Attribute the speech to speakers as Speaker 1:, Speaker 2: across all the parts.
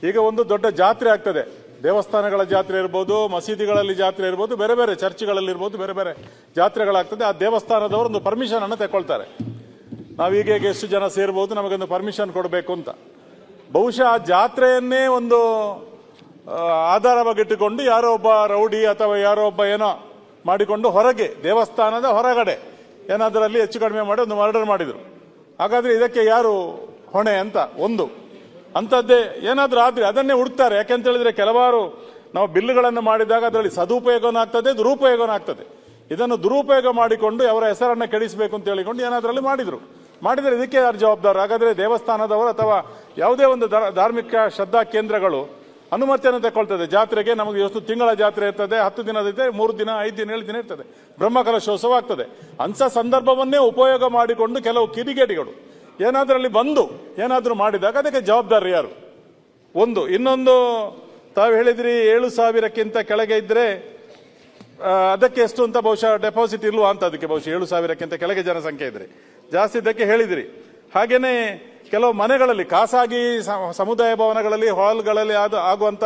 Speaker 1: ಈಗ ಒಂದು ದೊಡ್ಡ ಜಾತ್ರೆ ಆಗ್ತದೆ. ದೇವಸ್ಥಾನಗಳ ಜಾತ್ರೆ ಇರ್ಬೋದು, ಮಸೀದಿಗಳಲ್ಲಿ ಜಾತ್ರೆ ಇರ್ಬೋದು, ಬೇರೆ ಬೇರೆ ಚರ್ಚ್ಗಳಲ್ಲಿ ಇರ್ಬೋದು, ಬೇರೆ ಬೇರೆ ಜಾತ್ರೆಗಳಾಗ್ತದೆ. ಆ ದೇವಸ್ಥಾನದವರು ಒಂದು ಪರ್ಮಿಷನ್ ಅನ್ನು ತಗೊಳ್ತಾರೆ. ನಾವೀಗ ಎಷ್ಟು ಜನ ಸೇರ್ಬೋದು, ನಮಗೊಂದು ಪರ್ಮಿಷನ್ ಕೊಡಬೇಕು ಅಂತ. ಬಹುಶಃ ಆ ಜಾತ್ರೆಯನ್ನೇ ಒಂದು ಆಧಾರವಾಗಿಟ್ಟುಕೊಂಡು ಯಾರೋ ಒಬ್ಬ ರೌಡಿ ಅಥವಾ ಯಾರೋ ಒಬ್ಬ ಏನೋ ಮಾಡಿಕೊಂಡು ಹೊರಗೆ, ದೇವಸ್ಥಾನದ ಹೊರಗಡೆ ಏನಾದರಲ್ಲಿ ಹೆಚ್ಚು ಕಡಿಮೆ ಮಾಡಿ ಒಂದು ಮರ್ಡರ್ ಮಾಡಿದ್ರು. ಹಾಗಾದ್ರೆ ಇದಕ್ಕೆ ಯಾರು ಹೊಣೆ ಅಂತ ಒಂದು ಅಂಥದ್ದೇ ಏನಾದರೂ ಆದರೆ ಅದನ್ನೇ ಹುಡುಕ್ತಾರೆ. ಯಾಕೆಂತ ಹೇಳಿದ್ರೆ ಕೆಲವಾರು ನಾವು ಬಿಲ್ಗಳನ್ನು ಮಾಡಿದಾಗ ಅದರಲ್ಲಿ ಸದುಪಯೋಗನೂ ಆಗ್ತದೆ, ದುರುಪಯೋಗನೂ ಆಗ್ತದೆ. ಇದನ್ನು ದುರುಪಯೋಗ ಮಾಡಿಕೊಂಡು ಅವರ ಹೆಸರನ್ನು ಕೆಡಿಸಬೇಕು ಅಂತ ಹೇಳಿಕೊಂಡು ಏನಾದ್ರಲ್ಲಿ ಮಾಡಿದರೆ ಇದಕ್ಕೆ ಯಾರು ಜವಾಬ್ದಾರ? ಹಾಗಾದ್ರೆ ದೇವಸ್ಥಾನದವರು ಅಥವಾ ಯಾವುದೇ ಒಂದು ಧಾರ್ಮಿಕ ಶ್ರದ್ಧಾ ಕೇಂದ್ರಗಳು ಅನುಮತಿಯನ್ನು ತಗೊಳ್ತದೆ. ಜಾತ್ರೆಗೆ ನಮಗೆ ಎಷ್ಟು ತಿಂಗಳ ಜಾತ್ರೆ ಇರ್ತದೆ, 10 ದಿನದಿದೆ, 3 ದಿನ, 5 ದಿನ, 7 ದಿನ ಇರ್ತದೆ, ಬ್ರಹ್ಮಕಲಶೋತ್ಸವ ಆಗ್ತದೆ. ಅಂಥ ಸಂದರ್ಭವನ್ನೇ ಉಪಯೋಗ ಮಾಡಿಕೊಂಡು ಕೆಲವು ಕಿಡಿಗೇಡಿಗಳು ಏನಾದ್ರಲ್ಲಿ ಬಂದು ಏನಾದ್ರೂ ಮಾಡಿದಾಗ ಅದಕ್ಕೆ ಜವಾಬ್ದಾರಿ ಯಾರು? ಒಂದು. ಇನ್ನೊಂದು, ತಾವು ಹೇಳಿದ್ರಿ 7,000ಕ್ಕಿಂತ ಕೆಳಗೆ ಇದ್ರೆ ಅದಕ್ಕೆ ಎಷ್ಟು ಅಂತ ಬಹುಶಃ ಡೆಪಾಸಿಟ್ ಇಲ್ವಾ ಅಂತ. ಅದಕ್ಕೆ ಬಹುಶಃ 7,000ಕ್ಕಿಂತ ಕೆಳಗೆ ಜನಸಂಖ್ಯೆ ಇದ್ರೆ ಜಾಸ್ತಿ ಇದಕ್ಕೆ ಹೇಳಿದ್ರಿ. ಹಾಗೇನೆ ಕೆಲವು ಮನೆಗಳಲ್ಲಿ, ಖಾಸಗಿ ಸಮುದಾಯ ಭವನಗಳಲ್ಲಿ, ಹಾಲ್ಗಳಲ್ಲಿ ಆಗುವಂತ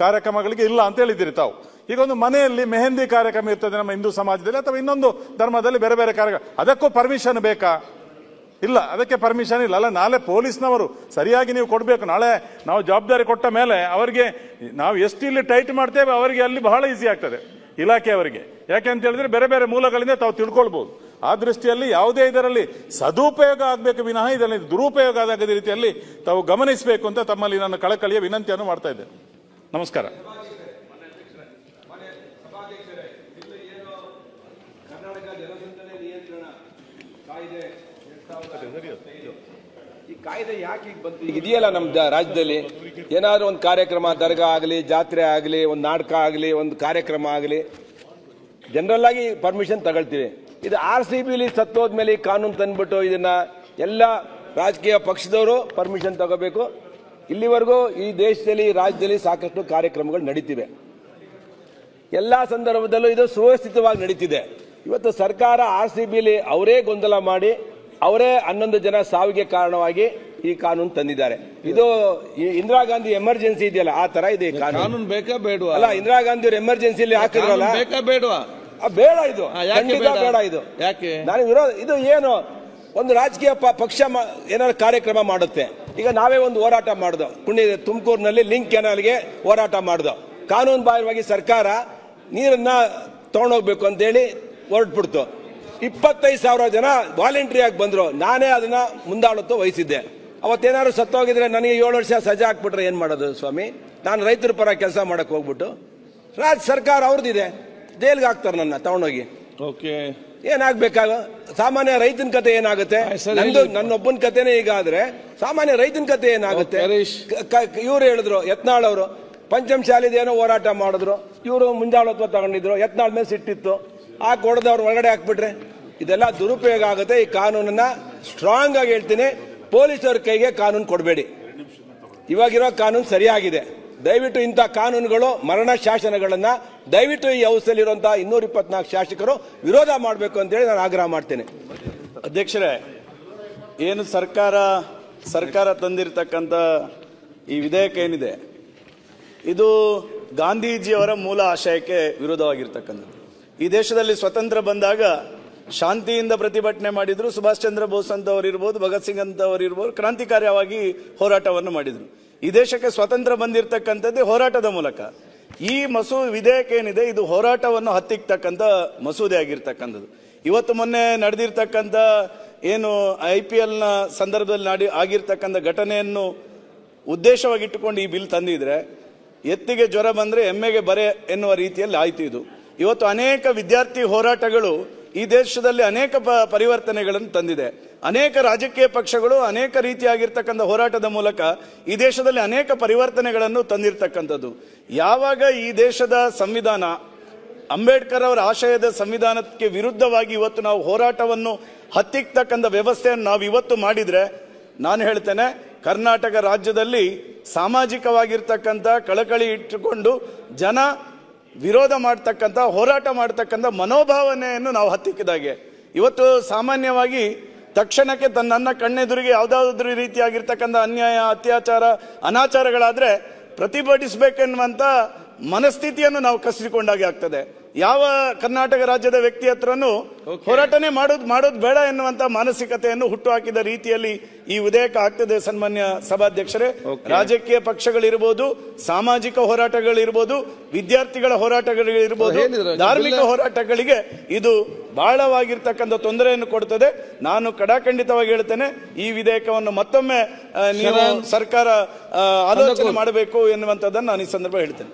Speaker 1: ಕಾರ್ಯಕ್ರಮಗಳಿಗೆ ಇಲ್ಲ ಅಂತ ಹೇಳಿದಿರಿ ತಾವು. ಈಗ ಒಂದು ಮನೆಯಲ್ಲಿ ಮೆಹಂದಿ ಕಾರ್ಯಕ್ರಮ ಇರ್ತದೆ ನಮ್ಮ ಹಿಂದೂ ಸಮಾಜದಲ್ಲಿ ಅಥವಾ ಇನ್ನೊಂದು ಧರ್ಮದಲ್ಲಿ ಬೇರೆ ಬೇರೆ ಕಾರ್ಯಕ್ರಮ, ಅದಕ್ಕೂ ಪರ್ಮಿಷನ್ ಬೇಕಾ? ಇಲ್ಲ, ಅದಕ್ಕೆ ಪರ್ಮಿಷನ್ ಇಲ್ಲ. ಅಲ್ಲ, ನಾಳೆ ಪೊಲೀಸ್ನವರು ಸರಿಯಾಗಿ ನೀವು ಕೊಡಬೇಕು. ನಾಳೆ ನಾವು ಜವಾಬ್ದಾರಿ ಕೊಟ್ಟ ಮೇಲೆ ಅವರಿಗೆ ನಾವು ಎಷ್ಟು ಇಲ್ಲಿ ಟೈಟ್ ಮಾಡ್ತೇವೆ ಅವರಿಗೆ ಅಲ್ಲಿ ಬಹಳ ಈಸಿ ಆಗ್ತದೆ ಇಲಾಖೆಯವರಿಗೆ. ಯಾಕೆ ಅಂತ ಹೇಳಿದ್ರೆ ಬೇರೆ ಬೇರೆ ಮೂಲಗಳಿಂದ ತಾವು ತಿಳ್ಕೊಳ್ಬಹುದು. ಆ ದೃಷ್ಟಿಯಲ್ಲಿ ಯಾವುದೇ ಇದರಲ್ಲಿ ಸದುಪಯೋಗ ಆಗಬೇಕು ವಿನಃ ಇದರಲ್ಲಿ ದುರುಪಯೋಗ ಆಗದ ರೀತಿಯಲ್ಲಿ ತಾವು ಗಮನಿಸಬೇಕು ಅಂತ ತಮ್ಮಲ್ಲಿ ನಾನು ಕಳಕಳಿಯ ವಿನಂತಿಯನ್ನು ಮಾಡ್ತಾ ಇದ್ದೇನೆ. ನಮಸ್ಕಾರ.
Speaker 2: ಈ ಕಾಯ್ದೆ ಯಾಕೆ ಬಂತು? ಈಗ ಇದೆಯಲ್ಲ ನಮ್ಮ ರಾಜ್ಯದಲ್ಲಿ, ಏನಾದ್ರೂ ಒಂದು ಕಾರ್ಯಕ್ರಮ, ದರ್ಗಾ ಆಗಲಿ, ಜಾತ್ರೆ ಆಗಲಿ, ಒಂದು ನಾಟಕ ಆಗಲಿ, ಒಂದು ಕಾರ್ಯಕ್ರಮ ಆಗಲಿ, ಜನರಲ್ ಆಗಿ ಪರ್ಮಿಷನ್ ತಗೊಳ್ತೀವಿ. ಇದು RCBಲಿ ಸತ್ತೋದ್ಮೇಲೆ ಈ ಕಾನೂನು ತಂದ್ಬಿಟ್ಟು ಇದನ್ನ ಎಲ್ಲ ರಾಜಕೀಯ ಪಕ್ಷದವರು ಪರ್ಮಿಷನ್ ತಗೋಬೇಕು. ಇಲ್ಲಿವರೆಗೂ ಈ ದೇಶದಲ್ಲಿ, ರಾಜ್ಯದಲ್ಲಿ ಸಾಕಷ್ಟು ಕಾರ್ಯಕ್ರಮಗಳು ನಡೀತಿವೆ. ಎಲ್ಲಾ ಸಂದರ್ಭದಲ್ಲೂ ಇದು ಸುವ್ಯವಸ್ಥಿತವಾಗಿ ನಡೀತಿದೆ. ಇವತ್ತು ಸರ್ಕಾರ RCBಲಿ ಅವರೇ ಗೊಂದಲ ಮಾಡಿ ಅವರೇ 11 ಜನ ಸಾವಿಗೆ ಕಾರಣವಾಗಿ ಈ ಕಾನೂನು ತಂದಿದ್ದಾರೆ. ಇದು ಇಂದಿರಾ ಗಾಂಧಿ ಎಮರ್ಜೆನ್ಸಿ ಇದೆಯಲ್ಲ, ಆ ತರ ಇದೆ ಕಾನೂನು.
Speaker 3: ಬೇಕಾ ಬೇಡವಾ?
Speaker 2: ಅಲ್ಲ, ಇಂದಿರಾ ಗಾಂಧಿ ಅವ್ರ ಎಮರ್ಜೆನ್ಸಿಲಿ ಹಾಕಿದ್ರಲ್ಲ,
Speaker 3: ಬೇಕಾ ಬೇಡವಾ?
Speaker 2: ಬೇಡ, ಇದು ಖಂಡಿತ ಬೇಡ. ಇದು
Speaker 3: ಯಾಕೆ
Speaker 2: ನಾನು ವಿರೋಧ. ಇದು ಏನು ಒಂದು ರಾಜಕೀಯ ಪಕ್ಷ ಏನಾದ್ರು ಕಾರ್ಯಕ್ರಮ ಮಾಡುತ್ತೆ. ಈಗ ನಾವೇ ಒಂದು ಹೋರಾಟ ಮಾಡಿದ್ವು, ತುಮಕೂರಿನಲ್ಲಿ ಲಿಂಕ್ ಕೆನಾಲ್ಗೆ ಹೋರಾಟ ಮಾಡಿದ್ವು. ಕಾನೂನು ಬಾಹಿರವಾಗಿ ಸರ್ಕಾರ ನೀರನ್ನ ತಗೊಂಡೋಗ್ಬೇಕು ಅಂತೇಳಿ ಹೊರಟ್ಬಿಡ್ತು. 25,000 ಜನ ವಾಲಂಟ್ರಿಯಾಗಿ ಬಂದ್ರು. ನಾನೇ ಅದನ್ನ ಮುಂದಾಳತ್ವ ವಹಿಸಿದ್ದೆ. ಅವತ್ತೇನಾದ್ರು ಸತ್ತೋಗಿದ್ರೆ ನನಗೆ 7 ವರ್ಷ ಸಜಾ ಹಾಕ್ಬಿಟ್ರೆ ಏನ್ ಮಾಡೋದು ಸ್ವಾಮಿ? ನಾನು ರೈತರ ಪರ ಕೆಲಸ ಮಾಡಕ್ ಹೋಗ್ಬಿಟ್ಟು ರಾಜ್ಯ ಸರ್ಕಾರ ಅವ್ರದ್ದಿದೆ, ಜೈಲ್ಗೆ ಹಾಕ್ತಾರೆ ನನ್ನ ತಗೊಂಡೋಗಿ. ಏನಾಗ್ಬೇಕಾಗ? ಸಾಮಾನ್ಯ ರೈತನ ಕತೆ ಏನಾಗುತ್ತೆ? ನನ್ನೊಬ್ಬನ ಕತೆನೇ ಈಗ ಆದ್ರೆ ಸಾಮಾನ್ಯ ರೈತನ ಕತೆ ಏನಾಗುತ್ತೆ? ಇವ್ರು ಹೇಳಿದ್ರು, ಯತ್ನಾಳ್ ಅವರು ಪಂಚಮಶಾಲಿದೇನೋ ಹೋರಾಟ ಮಾಡಿದ್ರು, ಇವರು ಮುಂದಾಳತ್ವ ತಗೊಂಡಿದ್ರು, ಯತ್ನಾಳ್ ಮೇಲೆ ಸಿಟ್ಟಿತ್ತು, ಹೊಡೆದವ್ರು ಒಳಗಡೆ ಹಾಕ್ಬಿಟ್ರೆ ಇದೆಲ್ಲ ದುರುಪಯೋಗ ಆಗುತ್ತೆ. ಈ ಕಾನೂನನ್ನ ಸ್ಟ್ರಾಂಗ್ ಆಗಿ ಹೇಳ್ತೀನಿ, ಪೊಲೀಸರ ಕೈಗೆ ಕಾನೂನು ಕೊಡಬೇಡಿ. ಇವಾಗಿರೋ ಕಾನೂನು ಸರಿಯಾಗಿದೆ. ದಯವಿಟ್ಟು ಇಂಥ ಕಾನೂನುಗಳು, ಮರಣ ಶಾಸನಗಳನ್ನ ದಯವಿಟ್ಟು ಈ ಹೌಸಲ್ಲಿರುವಂತಹ 224 ಶಾಸಕರು ವಿರೋಧ ಮಾಡಬೇಕು ಅಂತೇಳಿ ನಾನು ಆಗ್ರಹ ಮಾಡ್ತೇನೆ.
Speaker 4: ಅಧ್ಯಕ್ಷರೇ, ಏನು ಸರ್ಕಾರ ತಂದಿರತಕ್ಕಂಥ ಈ ವಿಧೇಯಕ ಏನಿದೆ, ಇದು ಗಾಂಧೀಜಿಯವರ ಮೂಲ ಆಶಯಕ್ಕೆ ವಿರೋಧವಾಗಿರ್ತಕ್ಕಂಥದ್ದು. ಈ ದೇಶದಲ್ಲಿ ಸ್ವತಂತ್ರ ಬಂದಾಗ ಶಾಂತಿಯಿಂದ ಪ್ರತಿಭಟನೆ ಮಾಡಿದ್ರು. ಸುಭಾಷ್ ಚಂದ್ರ ಬೋಸ್ ಅಂತವರು ಇರ್ಬೋದು, ಭಗತ್ ಸಿಂಗ್ ಅಂತವರು ಇರ್ಬೋದು, ಕ್ರಾಂತಿಕಾರಿಯಾಗಿ ಹೋರಾಟವನ್ನು ಮಾಡಿದ್ರು. ಈ ದೇಶಕ್ಕೆ ಸ್ವತಂತ್ರ ಬಂದಿರತಕ್ಕಂಥದ್ದೇ ಹೋರಾಟದ ಮೂಲಕ. ಈ ವಿಧೇಯಕ ಏನಿದೆ, ಇದು ಹೋರಾಟವನ್ನು ಹತ್ತಿಕ್ಕತಕ್ಕಂಥ ಮಸೂದೆ ಆಗಿರ್ತಕ್ಕಂಥದ್ದು. ಇವತ್ತು ಮೊನ್ನೆ ನಡೆದಿರ್ತಕ್ಕಂಥ ಏನು IPLನ ಸಂದರ್ಭದಲ್ಲಿ ಆಗಿರ್ತಕ್ಕಂಥ ಘಟನೆಯನ್ನು ಉದ್ದೇಶವಾಗಿಟ್ಟುಕೊಂಡು ಈ ಬಿಲ್ ತಂದಿದ್ರೆ, ಎತ್ತಿಗೆ ಜ್ವರ ಬಂದ್ರೆ ಎಮ್ಮೆಗೆ ಬರೆ ಎನ್ನುವ ರೀತಿಯಲ್ಲಿ ಆಯ್ತು. ಇದು ಇವತ್ತು ಅನೇಕ ವಿದ್ಯಾರ್ಥಿ ಹೋರಾಟಗಳು ಈ ದೇಶದಲ್ಲಿ ಅನೇಕ ಪರಿವರ್ತನೆಗಳನ್ನು ತಂದಿದೆ. ಅನೇಕ ರಾಜಕೀಯ ಪಕ್ಷಗಳು ಅನೇಕ ರೀತಿಯಾಗಿರ್ತಕ್ಕಂಥ ಹೋರಾಟದ ಮೂಲಕ ಈ ದೇಶದಲ್ಲಿ ಅನೇಕ ಪರಿವರ್ತನೆಗಳನ್ನು ತಂದಿರತಕ್ಕಂಥದ್ದು. ಯಾವಾಗ ಈ ದೇಶದ ಸಂವಿಧಾನ, ಅಂಬೇಡ್ಕರ್ ಅವರ ಆಶಯದ ಸಂವಿಧಾನಕ್ಕೆ ವಿರುದ್ಧವಾಗಿ ಇವತ್ತು ನಾವು ಹೋರಾಟವನ್ನು ಹತ್ತಿಕ್ಕತಕ್ಕಂಥ ವ್ಯವಸ್ಥೆಯನ್ನು ನಾವು ಇವತ್ತು ಮಾಡಿದ್ರೆ, ನಾನು ಹೇಳ್ತೇನೆ, ಕರ್ನಾಟಕ ರಾಜ್ಯದಲ್ಲಿ ಸಾಮಾಜಿಕವಾಗಿರ್ತಕ್ಕಂಥ ಕಳಕಳಿ ಇಟ್ಟುಕೊಂಡು ಜನ ವಿರೋಧ ಮಾಡ್ತಕ್ಕಂಥ, ಹೋರಾಟ ಮಾಡ್ತಕ್ಕಂಥ ಮನೋಭಾವನೆಯನ್ನು ನಾವು ಹತ್ತಿಕ್ಕಿದಾಗೆ. ಇವತ್ತು ಸಾಮಾನ್ಯವಾಗಿ ತಕ್ಷಣಕ್ಕೆ ನನ್ನ ಕಣ್ಣೆದುರಿಗೆ ಯಾವುದಾದ್ರೂ ರೀತಿಯಾಗಿರ್ತಕ್ಕಂಥ ಅನ್ಯಾಯ, ಅತ್ಯಾಚಾರ, ಅನಾಚಾರಗಳಾದ್ರೆ ಪ್ರತಿಭಟಿಸಬೇಕೆನ್ನುವಂತ ಮನಸ್ಥಿತಿಯನ್ನು ನಾವು ಕಸಿದುಕೊಂಡಾಗೆ ಆಗ್ತದೆ. ಯಾವ ಕರ್ನಾಟಕ ರಾಜ್ಯದ ವ್ಯಕ್ತಿ ಹತ್ರನೂ ಹೋರಾಟನೆ ಮಾಡೋದು ಬೇಡ ಎನ್ನುವಂತ ಮಾನಸಿಕತೆಯನ್ನು ಹುಟ್ಟುಹಾಕಿದ ರೀತಿಯಲ್ಲಿ ಈ ವಿಧೇಯಕ ಆಗ್ತದೆ. ಸನ್ಮಾನ್ಯ ಸಭಾಧ್ಯಕ್ಷರೇ, ರಾಜಕೀಯ ಪಕ್ಷಗಳಿರ್ಬೋದು, ಸಾಮಾಜಿಕ ಹೋರಾಟಗಳಿರ್ಬೋದು, ವಿದ್ಯಾರ್ಥಿಗಳ ಹೋರಾಟಗಳಿರ್ಬೋದು, ಧಾರ್ಮಿಕ ಹೋರಾಟಗಳಿಗೆ ಇದು ಬಹಳವಾಗಿರ್ತಕ್ಕಂಥ ತೊಂದರೆಯನ್ನು ಕೊಡ್ತದೆ. ನಾನು ಕಡಾಖಂಡಿತವಾಗಿ ಹೇಳ್ತೇನೆ, ಈ ವಿಧೇಯಕವನ್ನು ಮತ್ತೊಮ್ಮೆ ನೀವು ಸರ್ಕಾರ ಆಲೋಚನೆ ಮಾಡಬೇಕು ಎನ್ನುವಂಥದ್ದನ್ನು ನಾನು ಈ ಸಂದರ್ಭ ಹೇಳ್ತೇನೆ.